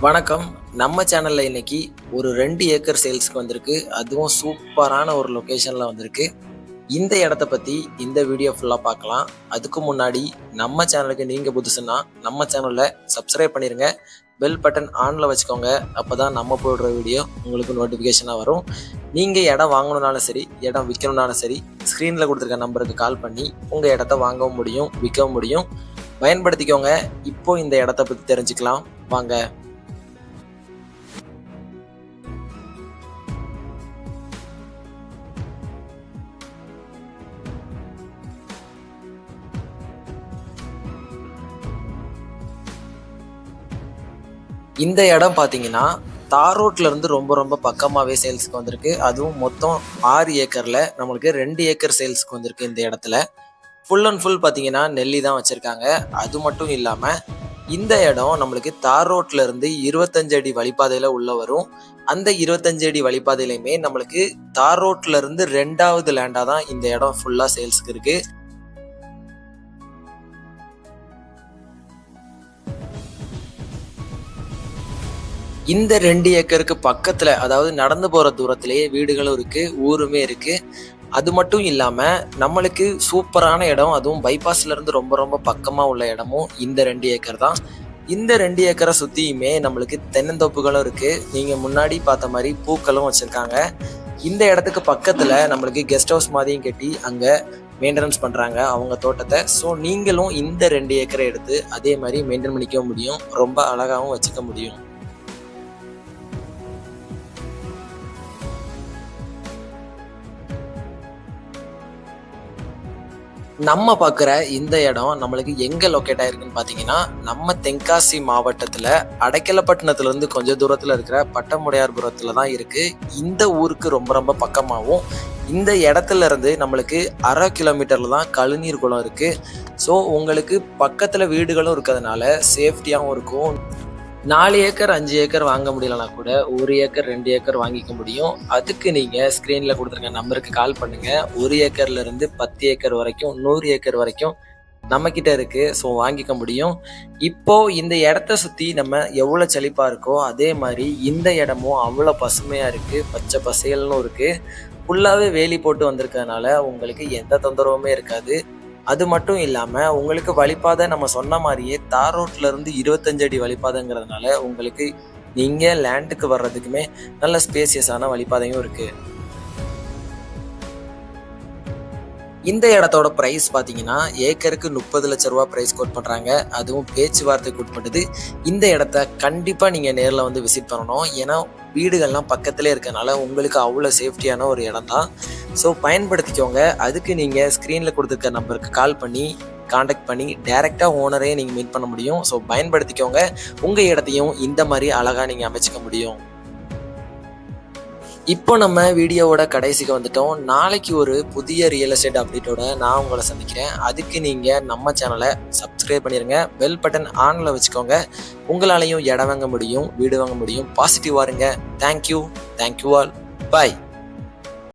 வணக்கம். நம்ம சேனல்ல இன்னைக்கு ஒரு 2 ஏக்கர் சேல்ஸ்க்கு வந்திருக்கு. அதுவும் சூப்பரான ஒரு லொகேஷன்ல வந்திருக்கு. இந்த இடத்த பத்தி இந்த வீடியோ ஃபுல்லா பார்க்கலாம். அதுக்கு முன்னாடி நம்ம சேனலுக்கு நீங்க புதுசுன்னா நம்ம சேனல்ல சப்ஸ்கிரைப் பண்ணிருங்க. பெல் பட்டன் ஆன்ல வச்சுக்கோங்க. அப்பதான் நம்ம போடுற வீடியோ உங்களுக்கு நோட்டிஃபிகேஷனா வரும். நீங்க இடம் வாங்கணும்னாலும் சரி, இடம் விற்கணும்னாலும் சரி, ஸ்க்ரீன்ல கொடுத்துருக்க நம்பருக்கு கால் பண்ணி உங்க இடத்த வாங்கவும் முடியும், விற்கவும் முடியும். பயன்படுத்திக்கோங்க. இப்போ இந்த இடத்த பத்தி தெரிஞ்சுக்கலாம். வாங்க. இந்த இடம் பார்த்தீங்கன்னா, தார் ரோட்ல இருந்து ரொம்ப ரொம்ப பக்கமாவே சேல்ஸ்க்கு வந்திருக்கு. அதுவும் மொத்தம் 6 ஏக்கர்ல நம்மளுக்கு 2 ஏக்கர் சேல்ஸ்க்கு வந்திருக்கு இந்த இடத்துல. ஃபுல் அண்ட் ஃபுல் பார்த்தீங்கன்னா, நெல்லி தான் வச்சிருக்காங்க. அது மட்டும் இல்லாம, இந்த இடம் நம்மளுக்கு தார் ரோட்ல இருந்து 25 அடி வழிப்பாதையில உள்ள வரும். அந்த 25 அடி வழிப்பாதையிலயுமே நம்மளுக்கு தார் ரோட்ல இருந்து 2வது லேண்டா தான் இந்த இடம் ஃபுல்லா சேல்ஸ்க்கு இருக்கு. இந்த 2 ஏக்கருக்கு பக்கத்துல, அதாவது நடந்து போற தூரத்திலேயே வீடுகளும் இருக்கு, ஊருமே இருக்கு. அது மட்டும் இல்லாம நம்மளுக்கு சூப்பரான இடம், அதுவும் பைபாஸ்ல இருந்து ரொம்ப ரொம்ப பக்கமா உள்ள இடமும் இந்த 2 ஏக்கர் தான். இந்த 2 ஏக்கரை சுத்தியுமே நம்மளுக்கு தென்னந்தோப்புகளும் இருக்கு. நீங்க முன்னாடி பார்த்த மாதிரி பூக்களும் வச்சிருக்காங்க. இந்த இடத்துக்கு பக்கத்துல நம்மளுக்கு கெஸ்ட் ஹவுஸ் மாதிரியும் கட்டி அங்க மெயின்டெனன்ஸ் பண்றாங்க அவங்க தோட்டத்தை. ஸோ நீங்களும் இந்த 2 ஏக்கரை எடுத்து அதே மாதிரி மெயின்டைன் பண்ணிக்க முடியும், ரொம்ப அழகாவும் வச்சுக்க முடியும். நம்ம பார்க்குற இந்த இடம் நம்மளுக்கு எங்கே லொக்கேட் ஆயிருக்குன்னு பார்த்தீங்கன்னா, நம்ம தென்காசி மாவட்டத்தில் அடைக்கலப்பட்டினத்துலேருந்து கொஞ்சம் தூரத்தில் இருக்கிற பட்டமுடையார்புரத்தில் தான் இருக்குது. இந்த ஊருக்கு ரொம்ப ரொம்ப பக்கமாகவும், இந்த இடத்துல இருந்து நம்மளுக்கு 1/2 கிலோமீட்டரில் தான் கழுநீர் குளம் இருக்குது. ஸோ உங்களுக்கு பக்கத்தில் வீடுகளும் இருக்கிறதுனால சேஃப்டியாகவும் இருக்கும். 4 ஏக்கர் 5 ஏக்கர் வாங்க முடியலனா கூட 1 ஏக்கர் 2 ஏக்கர் வாங்கிக்க முடியும். அதுக்கு நீங்கள் ஸ்க்ரீனில் கொடுத்துருக்க நம்பருக்கு கால் பண்ணுங்கள். 1 ஏக்கர்லேருந்து 10 ஏக்கர் வரைக்கும் 100 ஏக்கர் வரைக்கும் நம்மக்கிட்ட இருக்குது. ஸோ வாங்கிக்க முடியும். இப்போது இந்த இடத்த சுற்றி நம்ம எவ்வளோ செழிப்பாக இருக்கோ அதே மாதிரி இந்த இடமும் அவ்வளோ பசுமையாக இருக்குது, பச்சை பசேல்னு இருக்குது. ஃபுல்லாகவே வேலி போட்டு வந்திருக்கிறதுனால உங்களுக்கு எந்த தொந்தரவுமே இருக்காது. அது மட்டும் இல்லாமல் உங்களுக்கு வழிப்பாதை நம்ம சொன்ன மாதிரியே தார் ரோட்ல இருந்து 25 அடி வழிப்பாதைங்கிறதுனால உங்களுக்கு நீங்கள் லேண்டுக்கு வர்றதுக்குமே நல்ல ஸ்பேசியஸான வழிப்பாதையும் இருக்குது. இந்த இடத்தோட ப்ரைஸ் பார்த்தீங்கன்னா ஏக்கருக்கு 30 லட்ச ரூபா ப்ரைஸ் கோட் பண்ணுறாங்க. அதுவும் பேச்சுவார்த்தைக்கு உட்பட்டது. இந்த இடத்த கண்டிப்பாக நீங்கள் நேரில் வந்து விசிட் பண்ணணும். ஏன்னா வீடுகள்லாம் பக்கத்துலேயே இருக்கனால உங்களுக்கு அவ்வளோ சேஃப்டியான ஒரு இடம் தான். ஸோ பயன்படுத்திக்கோங்க. அதுக்கு நீங்கள் ஸ்க்ரீனில் கொடுத்துருக்க நம்பருக்கு கால் பண்ணி காண்டாக்ட் பண்ணி டைரெக்டாக ஓனரே நீங்கள் மீட் பண்ண முடியும். ஸோ பயன்படுத்திக்கோங்க. உங்கள் இடத்தையும் இந்த மாதிரி அழகாக நீங்கள் அமைச்சிக்க முடியும். இப்போ நம்ம வீடியோவோட கடைசிக்கு வந்துட்டோம். நாளைக்கு ஒரு புதிய ரியல் எஸ்டேட் அப்டேட்டோட நான் உங்களை சந்திக்கிறேன். அதுக்கு நீங்கள் நம்ம சேனலை சப்ஸ்கிரைப் பண்ணிடுங்க. பெல் பட்டன் ஆனில் வச்சுக்கோங்க. உங்களாலையும் இடம் வாங்க முடியும், வீடு வாங்க முடியும். பாசிட்டிவாக இருங்க. Thank you all. பாய்.